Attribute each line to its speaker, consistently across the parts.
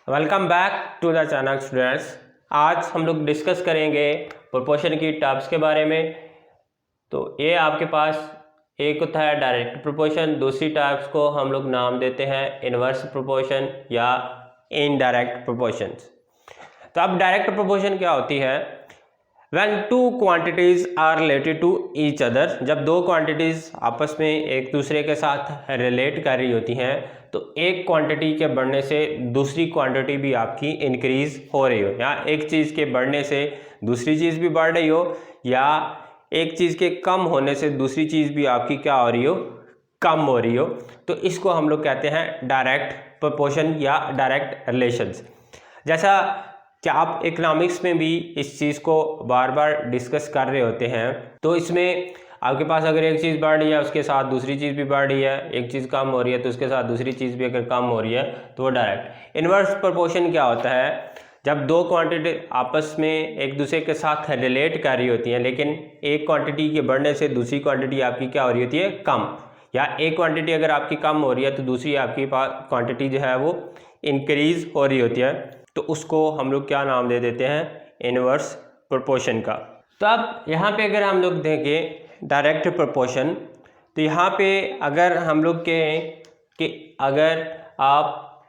Speaker 1: Welcome back to the channel students. आज हम लोग डिस्कस करेंगे प्रोपोर्शन की टाइप्स के बारे में। तो ये आपके पास एक होता है डायरेक्ट प्रोपोर्शन, दूसरी टाइप्स को हम लोग नाम देते हैं इनवर्स प्रोपोर्शन या इनडायरेक्ट प्रोपोर्शंस। तो अब डायरेक्ट प्रोपोर्शन क्या होती है? When two quantities are related to each other, जब दो क्वांटिटीज आपस में एक दूसरे के साथ रिलेट कर रही होती हैं तो एक क्वांटिटी के बढ़ने से दूसरी क्वांटिटी भी आपकी इंक्रीज हो रही हो, या एक चीज़ के बढ़ने से दूसरी चीज़ भी बढ़ रही हो, या एक चीज़ के कम होने से दूसरी चीज़ भी आपकी क्या हो रही हो, कम हो रही हो, तो इसको हम लोग कहते हैं डायरेक्ट प्रोपोर्शन या डायरेक्ट रिलेशंस। जैसा कि आप इकोनॉमिक्स में भी इस चीज़ को बार बार डिस्कस कर रहे होते हैं, तो इसमें आपके पास अगर एक चीज़ बढ़ रही है उसके साथ दूसरी चीज़ भी बढ़ रही है, एक चीज़ कम हो रही है तो उसके साथ दूसरी चीज़ भी अगर कम हो रही है तो वो डायरेक्ट। इनवर्स प्रोपोर्शन क्या होता है? जब दो क्वांटिटी आपस में एक दूसरे के साथ रिलेट कर रही होती हैं, लेकिन एक क्वांटिटी के बढ़ने से दूसरी क्वांटिटी आपकी क्या हो रही होती है, कम, या एक क्वांटिटी अगर आपकी कम हो रही है तो दूसरी आपकी क्वांटिटी जो है वो इंक्रीज हो रही होती है, तो उसको हम लोग क्या नाम दे देते हैं, इनवर्स प्रोपोर्शन का। तो अब यहाँ पे अगर हम लोग देखें डायरेक्ट प्रोपोर्शन, तो यहाँ पे अगर हम लोग कहें कि अगर आप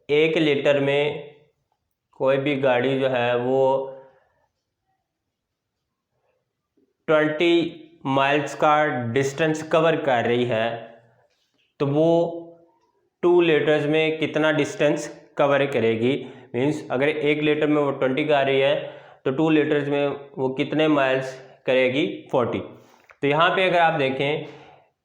Speaker 1: 1 लीटर में कोई भी गाड़ी जो है वो 20 माइल्स का डिस्टेंस कवर कर रही है, तो वो 2 लीटर्स में कितना डिस्टेंस कवर करेगी? मीन्स अगर 1 लीटर में वो 20 का रही है तो 2 लीटर्स में वो कितने माइल्स करेगी? 40। तो यहाँ पे अगर आप देखें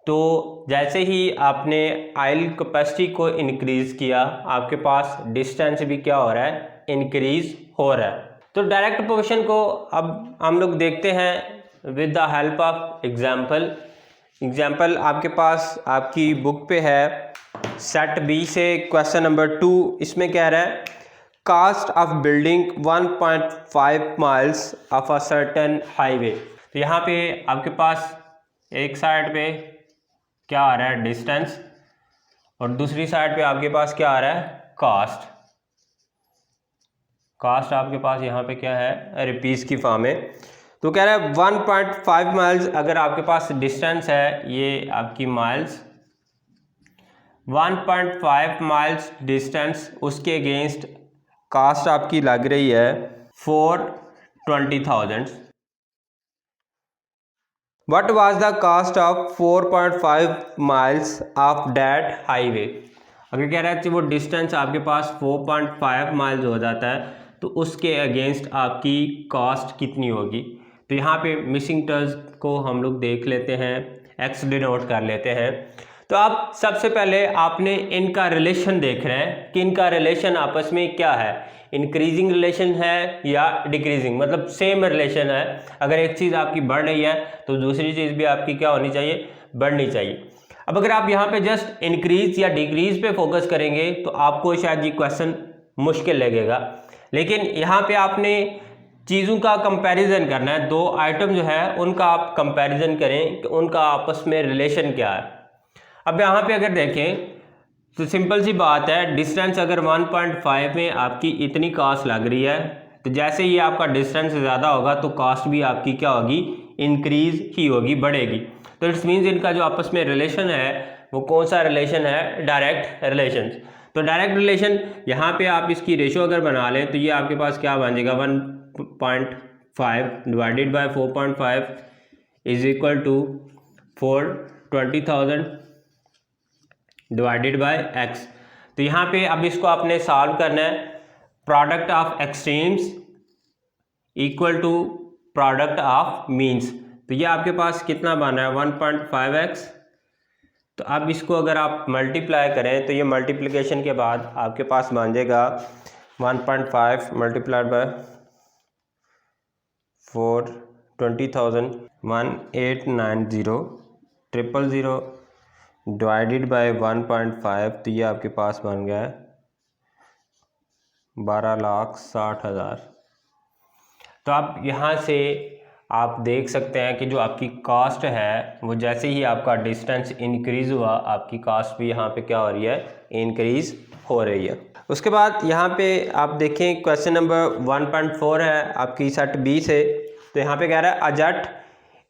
Speaker 1: तो जैसे ही आपने आयल कैपेसिटी को इंक्रीज़ किया, आपके पास डिस्टेंस भी क्या हो रहा है, इंक्रीज हो रहा है। तो डायरेक्ट प्रोपोर्शन को अब हम लोग देखते हैं with the help of example आपके पास आपकी बुक पे है, सेट बी से क्वेश्चन नंबर 2। इसमें कह रहा है cost of building 1.5 miles of a certain highway. तो यहाँ पे आपके पास एक साइड पे क्या आ रहा है, डिस्टेंस, और दूसरी साइड पे आपके पास क्या आ रहा है, कास्ट। कास्ट आपके पास यहाँ पे क्या है, रुपीस की फॉर्म है। तो कह रहा है 1.5 माइल्स अगर आपके पास डिस्टेंस है, ये आपकी माइल्स, 1.5 माइल्स डिस्टेंस, उसके अगेंस्ट कास्ट आपकी लग रही है 420,000। What was the cost of 4.5 miles of that highway? अगर कह रहा है कि वो डिस्टेंस आपके पास 4.5 माइल्स हो जाता है तो उसके अगेंस्ट आपकी कॉस्ट कितनी होगी? तो यहाँ पे मिसिंग टर्म्स को हम लोग देख लेते हैं, एक्स डिनोट कर लेते हैं। तो आप सबसे पहले आपने इनका रिलेशन देख रहे हैं कि इनका रिलेशन आपस में क्या है, इंक्रीजिंग रिलेशन है या डिक्रीजिंग, मतलब सेम रिलेशन है। अगर एक चीज़ आपकी बढ़ रही है तो दूसरी चीज़ भी आपकी क्या होनी चाहिए, बढ़नी चाहिए। अब अगर आप यहाँ पे जस्ट इंक्रीज या डिक्रीज पे फोकस करेंगे तो आपको शायद ये क्वेश्चन मुश्किल लगेगा, लेकिन यहाँ पे आपने चीज़ों का कंपैरिजन करना है। दो आइटम जो है उनका आप कंपैरिजन करें कि उनका आपस में रिलेशन क्या है। अब यहाँ पे अगर देखें तो सिंपल सी बात है, डिस्टेंस अगर 1.5 में आपकी इतनी कास्ट लग रही है, तो जैसे ही आपका डिस्टेंस ज़्यादा होगा तो कास्ट भी आपकी क्या होगी, इंक्रीज ही होगी, बढ़ेगी। तो इट्स मीन्स इनका जो आपस में रिलेशन है वो कौन सा रिलेशन है, डायरेक्ट रिलेशन। तो डायरेक्ट रिलेशन यहाँ पे आप इसकी रेशो अगर बना लें तो ये आपके पास क्या बन जाएगा, 1.5 divided by 4.5 is equal to 420,000 divided by X. तो यहाँ पे अब इसको आपने सॉल्व करना है, product of extremes equal to product of means. तो ये आपके पास कितना बन रहा है, 1.5x। तो अब इसको अगर आप मल्टीप्लाई करें तो ये मल्टीप्लिकेशन के बाद आपके पास बन जाएगा 1.5 मल्टीप्लाइड बाय 420,000 1890,000 डिवाइडेड बाय 1.5। तो ये आपके पास बन गया है 12,60,000। तो आप यहाँ से आप देख सकते हैं कि जो आपकी कास्ट है वो जैसे ही आपका डिस्टेंस इंक्रीज़ हुआ, आपकी कास्ट भी यहाँ पे क्या हो रही है, इंक्रीज़ हो रही है। उसके बाद यहाँ पे आप देखें क्वेश्चन नंबर 1.4 है आपकी सेट बी से। तो यहाँ पे कह रहा है a jet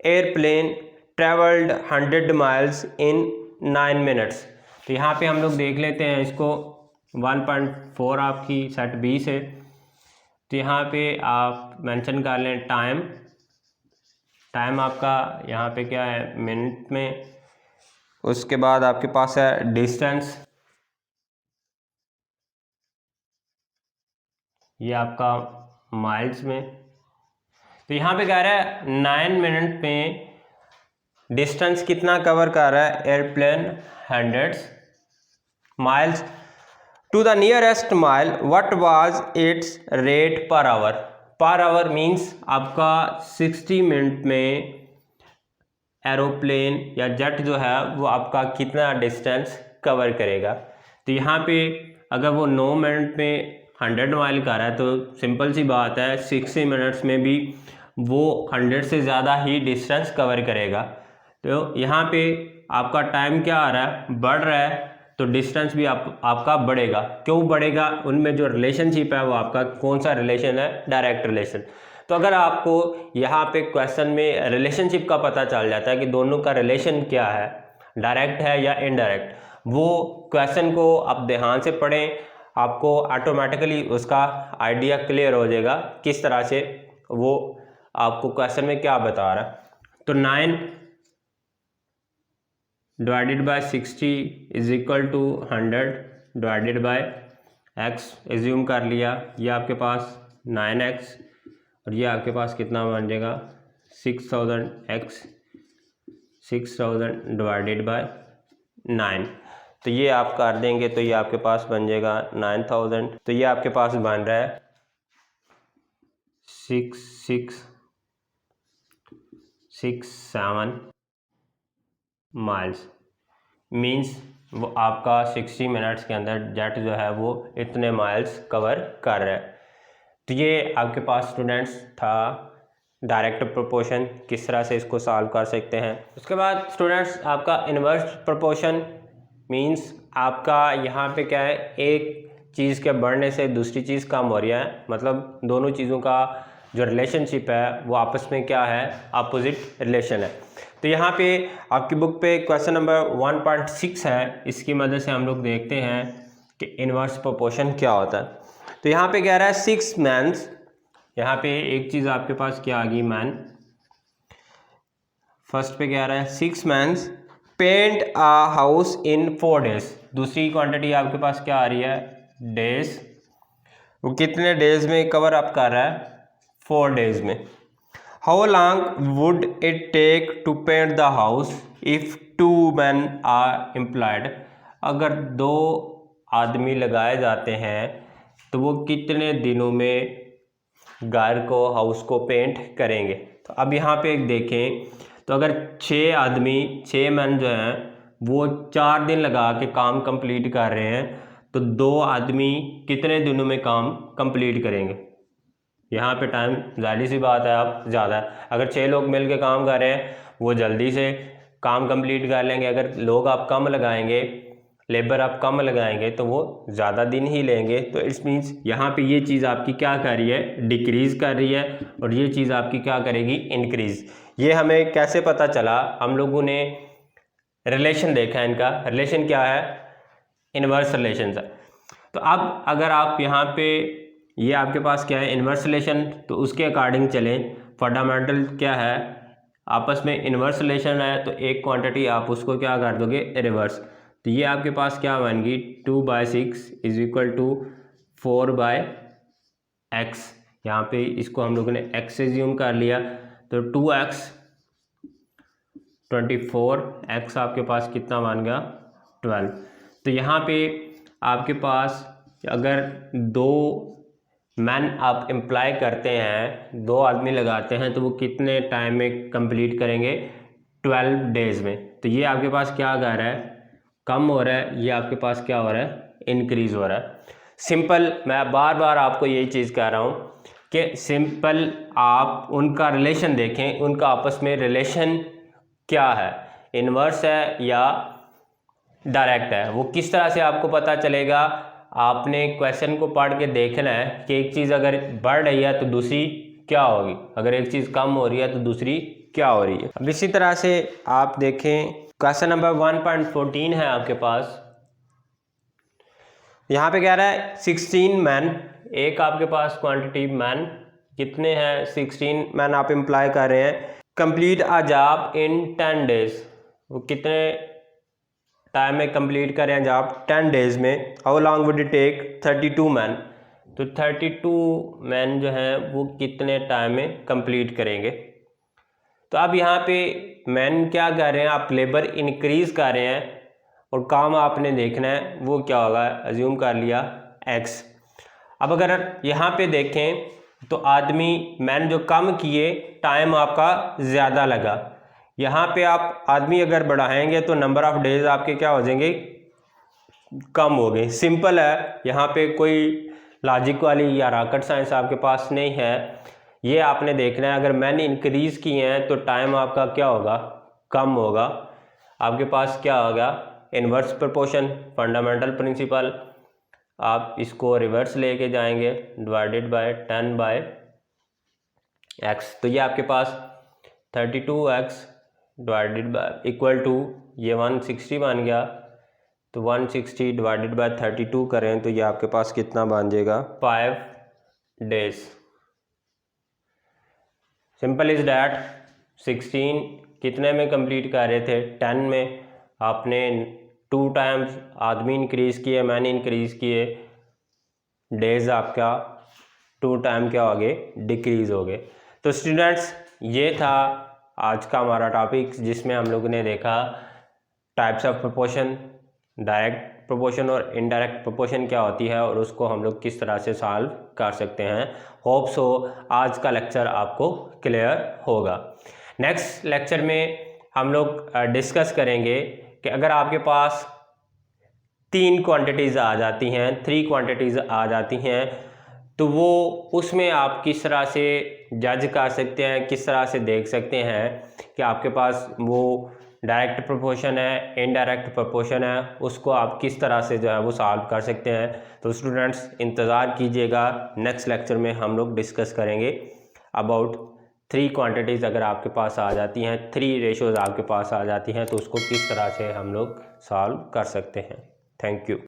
Speaker 1: airplane travelled 100 miles in 9 minutes. तो यहाँ पे हम लोग देख लेते हैं इसको 1.4 आपकी सेट बी से। तो यहाँ पे आप मेंशन कर लें टाइम आपका यहाँ पे क्या है मिनट में। उसके बाद आपके पास है डिस्टेंस, ये आपका माइल्स में। तो यहाँ पे कह रहा है 9 मिनट में डिस्टेंस कितना कवर कर रहा है airplane 100 miles to the nearest mile, what was its rate per hour. Per hour means आपका 60 मिनट में एरोप्लेन या जेट जो है वो आपका कितना डिस्टेंस कवर करेगा। तो यहाँ पे अगर वो 9 मिनट में 100 माइल का रहा है तो सिंपल सी बात है 60 मिनट्स में भी वो 100 से ज़्यादा ही डिस्टेंस कवर करेगा। तो यहाँ पे आपका टाइम क्या आ रहा है बढ़ रहा है, तो डिस्टेंस भी आपका बढ़ेगा। क्यों बढ़ेगा, उनमें जो रिलेशनशिप है वो आपका कौन सा रिलेशन है, डायरेक्ट रिलेशन। तो अगर आपको यहाँ पे क्वेश्चन में रिलेशनशिप का पता चल जाता है कि दोनों का रिलेशन क्या है, डायरेक्ट है या इनडायरेक्ट, वो क्वेश्चन को आप ध्यान से पढ़ें, आपको ऑटोमेटिकली उसका आइडिया क्लियर हो जाएगा किस तरह से वो आपको क्वेश्चन में क्या बता रहा है। तो 9 divided by 60 is equal to 100 divided by x assume कर लिया, ये आपके पास 9x और ये आपके पास कितना बन जाएगा 6000x 6000 डिवाइडेड बाय 9। तो ये आप कर देंगे तो ये आपके पास बन जाएगा 9000। तो ये आपके पास बन रहा है 6667 माइल्स। मींस वो आपका 60 मिनट्स के अंदर जेट जो है वो इतने माइल्स कवर कर रहा है। तो ये आपके पास स्टूडेंट्स था डायरेक्ट प्रोपोर्शन, किस तरह से इसको सॉल्व कर सकते हैं। उसके बाद स्टूडेंट्स आपका इन्वर्स प्रोपोर्शन मींस आपका यहाँ पे क्या है, एक चीज़ के बढ़ने से दूसरी चीज़ कम हो रही है, मतलब दोनों चीज़ों का जो रिलेशनशिप है वो आपस में क्या है, अपोजिट रिलेशन है। तो यहाँ पे आपकी बुक पे क्वेश्चन नंबर 1.6 है, इसकी मदद से हम लोग देखते हैं कि इन्वर्स प्रोपोर्शन क्या होता है। तो यहाँ पे कह रहा है 6 मैन्स, यहाँ पे एक चीज़ आपके पास क्या आ गई मैन, फर्स्ट पे कह रहा है 6 mans paint a house in 4 days. दूसरी क्वांटिटी आपके पास क्या आ रही है डेज, वो कितने डेज में कवर अप कर रहा है 4 डेज में। How long would it take to paint the house if 2 men are employed. अगर 2 आदमी लगाए जाते हैं तो वो कितने दिनों में घर को, हाउस को पेंट करेंगे। तो अब यहाँ पे एक देखें, तो अगर 6 आदमी 6 मैन जो हैं वो 4 दिन लगा के काम कंप्लीट कर रहे हैं, तो 2 आदमी कितने दिनों में काम कंप्लीट करेंगे। यहाँ पे टाइम जाहिर सी बात है आप ज़्यादा है, अगर 6 लोग मिल के काम कर रहे हैं वो जल्दी से काम कंप्लीट कर लेंगे। अगर लोग आप कम लगाएंगे, लेबर आप कम लगाएंगे तो वो ज़्यादा दिन ही लेंगे। तो इट्स मीन्स यहाँ पे ये चीज़ आपकी क्या कर रही है, डिक्रीज़ कर रही है, और ये चीज़ आपकी क्या करेगी, इंक्रीज़। ये हमें कैसे पता चला, हम लोगों ने रिलेशन देखा है, इनका रिलेशन क्या है, इन्वर्स रिलेशन है। तो अब अगर आप यहाँ पे ये आपके पास क्या है इन्वर्स रिलेशन, तो उसके अकॉर्डिंग चलें। फंडामेंटल क्या है, आपस में इन्वर्स रिलेशन है, तो एक क्वांटिटी आप उसको क्या कर दोगे रिवर्स। तो ये आपके पास क्या बन गई 2/6 इज इक्वल टू 4/x। यहाँ पे इसको हम लोगों ने x से ज्यूम कर लिया, तो 2x 24x आपके पास कितना बन गया 12। तो यहाँ पे आपके पास अगर 2 मैन आप एम्प्लॉय करते हैं, 2 आदमी लगाते हैं, तो वो कितने टाइम में कंप्लीट करेंगे 12 डेज में। तो ये आपके पास क्या कर रहा है, कम हो रहा है, ये आपके पास क्या हो रहा है, इंक्रीज हो रहा है। सिंपल, मैं बार बार आपको यही चीज़ कह रहा हूँ कि सिंपल आप उनका रिलेशन देखें, उनका आपस में रिलेशन क्या है, इन्वर्स है या डायरेक्ट है। वो किस तरह से आपको पता चलेगा, आपने क्वेश्चन को पढ़ के देखना है कि एक चीज़ अगर बढ़ रही है तो दूसरी क्या होगी, अगर एक चीज़ कम हो रही है तो दूसरी क्या हो रही है। अब इसी तरह से आप देखें क्वेश्चन नंबर 1.14 है आपके पास। यहाँ पे कह रहा है 16 मैन, एक आपके पास क्वांटिटी मैन कितने हैं, 16 मैन आप इम्प्लाई कर रहे हैं। Complete a job in 10 days, वो कितने टाइम में कंप्लीट करें जॉब 10 डेज में। How long would it take 32 man, तो 32 मैन जो हैं वो कितने टाइम में कंप्लीट करेंगे। तो अब यहाँ पे मैन क्या कर रहे हैं, आप लेबर इंक्रीज कर रहे हैं और काम आपने देखना है वो क्या होगा, अज्यूम कर लिया x। अब अगर यहाँ पे देखें तो आदमी मैन जो कम किए टाइम आपका ज़्यादा लगा। यहाँ पे आप आदमी अगर बढ़ाएंगे तो नंबर ऑफ डेज आपके क्या हो जाएंगे, कम हो गए। सिंपल है, यहाँ पे कोई लॉजिक वाली या रॉकेट साइंस आपके पास नहीं है। ये आपने देखना है, अगर मैंने इंक्रीज़ किए हैं तो टाइम आपका क्या होगा, कम होगा। आपके पास क्या होगा, इन्वर्स प्रोपोर्शन, फंडामेंटल प्रिंसिपल, आप इसको रिवर्स लेके जाएंगे, डिवाइडेड बाय 10/x। तो ये आपके पास 32x divided by equal to ये 160 बन गया। तो 160 डिवाइडेड बाय 32 करें तो ये आपके पास कितना बन जाएगा, 5 डेज। Simple is that. 16 कितने में कंप्लीट कर रहे थे, 10 में। आपने 2 टाइम्स आदमी इंक्रीज़ किए, मैंने इंक्रीज़ किए, डेज आपका 2 टाइम क्या हो गए, डिक्रीज़ हो गए। तो स्टूडेंट्स ये था आज का हमारा टॉपिक, जिसमें हम लोगों ने देखा types of proportion, direct proportion और इनडायरेक्ट प्रोपोर्शन क्या होती है और उसको हम लोग किस तरह से सॉल्व कर सकते हैं। होप सो आज का लेक्चर आपको क्लियर होगा। नेक्स्ट लेक्चर में हम लोग डिस्कस करेंगे कि अगर आपके पास 3 क्वांटिटीज़ आ जाती हैं, 3 क्वांटिटीज़ आ जाती हैं, तो वो उसमें आप किस तरह से जज कर सकते हैं, किस तरह से देख सकते हैं कि आपके पास वो डायरेक्ट प्रोपोर्शन है, इनडायरेक्ट प्रोपोर्शन है, उसको आप किस तरह से जो है वो सॉल्व कर सकते हैं। तो स्टूडेंट्स इंतज़ार कीजिएगा, नेक्स्ट लेक्चर में हम लोग डिस्कस करेंगे अबाउट 3 क्वांटिटीज़ अगर आपके पास आ जाती हैं, 3 रेशोज़ आपके पास आ जाती हैं, तो उसको किस तरह से हम लोग सॉल्व कर सकते हैं। Thank you.